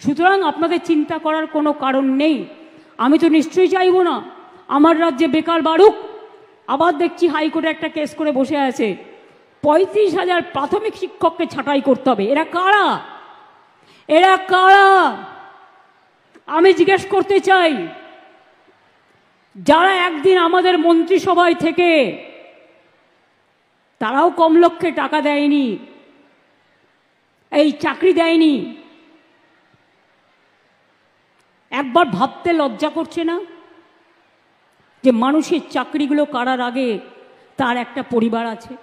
সুতরাং আপনাদের চিন্তা করার কোনো কারণ নেই। আমি তো নিশ্চয়ই চাইব না আমার রাজ্যে বেকার বাড়ুক। আবার দেখছি হাইকোর্টে একটা কেস করে বসে আছে, 35,000 প্রাথমিক শিক্ষককে ছাঁটাই করতে হবে। এরা কারা? এরা কারা? আমি জিজ্ঞেস করতে চাই, যারা একদিন আমাদের মন্ত্রিসভায় থেকে তারাও কম লক্ষ্যে টাকা দেয়নি, এই চাকরি দেয়নি, একবার ভাবতে লজ্জা করছে না যে মানুষের চাকরিগুলো করার আগে তার একটা পরিবার আছে,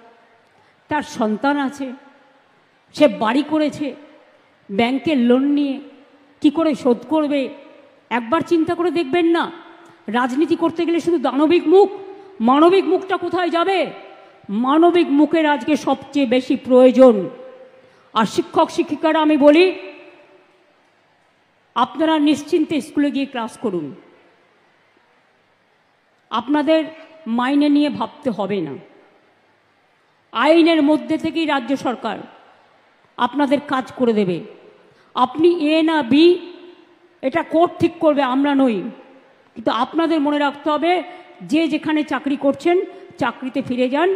তার সন্তান আছে, সে বাড়ি করেছে, ব্যাংকের লোন নিয়ে কি করে শোধ করবে? একবার চিন্তা করে দেখবেন না? রাজনীতি করতে গেলে শুধু দানবিক মুখ, মানবিক মুখটা কোথায় যাবে? মানবিক মুখের আজকে সবচেয়ে বেশি প্রয়োজন। আর শিক্ষক শিক্ষিকারা আমি বলি, আপনারা নিশ্চিন্তে স্কুলে গিয়ে ক্লাস করুন, আপনাদের মাইনে নিয়ে ভাবতে হবে না। আইনের মধ্যে থেকেই রাজ্য সরকার আপনাদের কাজ করে দেবে। আপনি এ না বি এটা কোর্ট ঠিক করবে, আমরা নই। কিন্তু আপনাদের মনে রাখতে হবে, যে যেখানে চাকরি করছেন চাকরিতে ফিরে যান।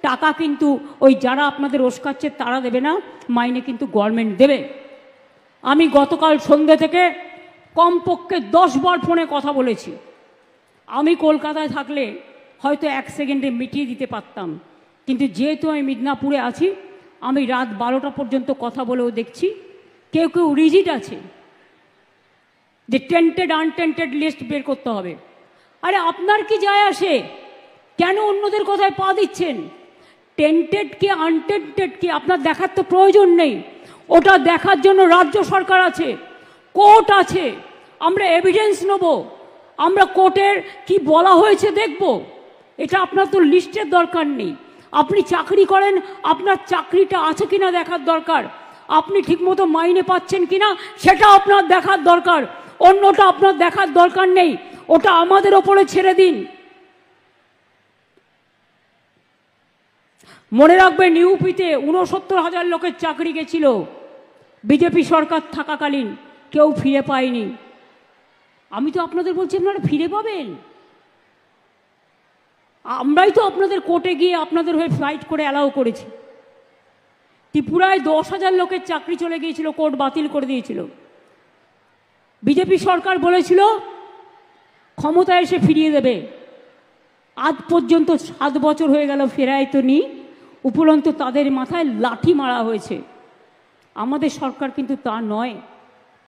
টাকা কিন্তু ওই যারা আপনাদের ওস্কাচ্ছে তারা দেবে না, মাইনে কিন্তু গভর্নমেন্ট দেবে। আমি গতকাল সন্ধ্যে থেকে কমপক্ষে 10 বার ফোনে কথা বলেছি। আমি কলকাতায় থাকলে হয়তো 1 সেকেন্ডে মিটিয়ে দিতে পারতাম, কিন্তু যেহেতু আমি মিদনাপুরে আছি, আমি রাত 12টা পর্যন্ত কথা বলেও দেখছি কেউ কেউ রিজিড আছে যে টেন্টেড আনটেন্টেড লিস্ট বের করতে হবে। আরে আপনার কি যায় আসে? কেন অন্যদের কথায় পা দিচ্ছেন? টেন্টেড কি আনটেন্টেড কি আপনার দেখার তো প্রয়োজন নেই। ওটা দেখার জন্য রাজ্য সরকার আছে, কোর্ট আছে। আমরা এভিডেন্স নেব, আমরা কোর্টের কি বলা হয়েছে দেখব। এটা আপনার তো লিস্টের দরকার নেই। আপনি চাকরি করেন, আপনার চাকরিটা আছে কিনা দেখার দরকার। আপনি ঠিকমতো মাইনে পাচ্ছেন কিনা সেটা আপনার দেখার দরকার। অন্যটা আপনার দেখার দরকার নেই, ওটা আমাদের ওপরে ছেড়ে দিন। মনে রাখবেন, ইউপিতে 69,000 লোকের চাকরি গেছিল বিজেপি সরকার থাকাকালীন, কেউ ফিরে পায়নি। আমি তো আপনাদের বলছি আপনারা ফিরে পাবেন। আমরাই তো আপনাদের কোর্টে গিয়ে আপনাদের হয়ে ফাইট করে অ্যালাউ করেছি। ত্রিপুরায় 10,000 লোকের চাকরি চলে গিয়েছিল, কোর্ট বাতিল করে দিয়েছিল। বিজেপি সরকার বলেছিল ক্ষমতায় এসে ফিরিয়ে দেবে। আজ পর্যন্ত 7 বছর হয়ে গেল, ফেরায় তো নি। উপরন্তু তাদের মাথায় লাঠি মারা হয়েছে। আমাদের সরকার কিন্তু তা নয়।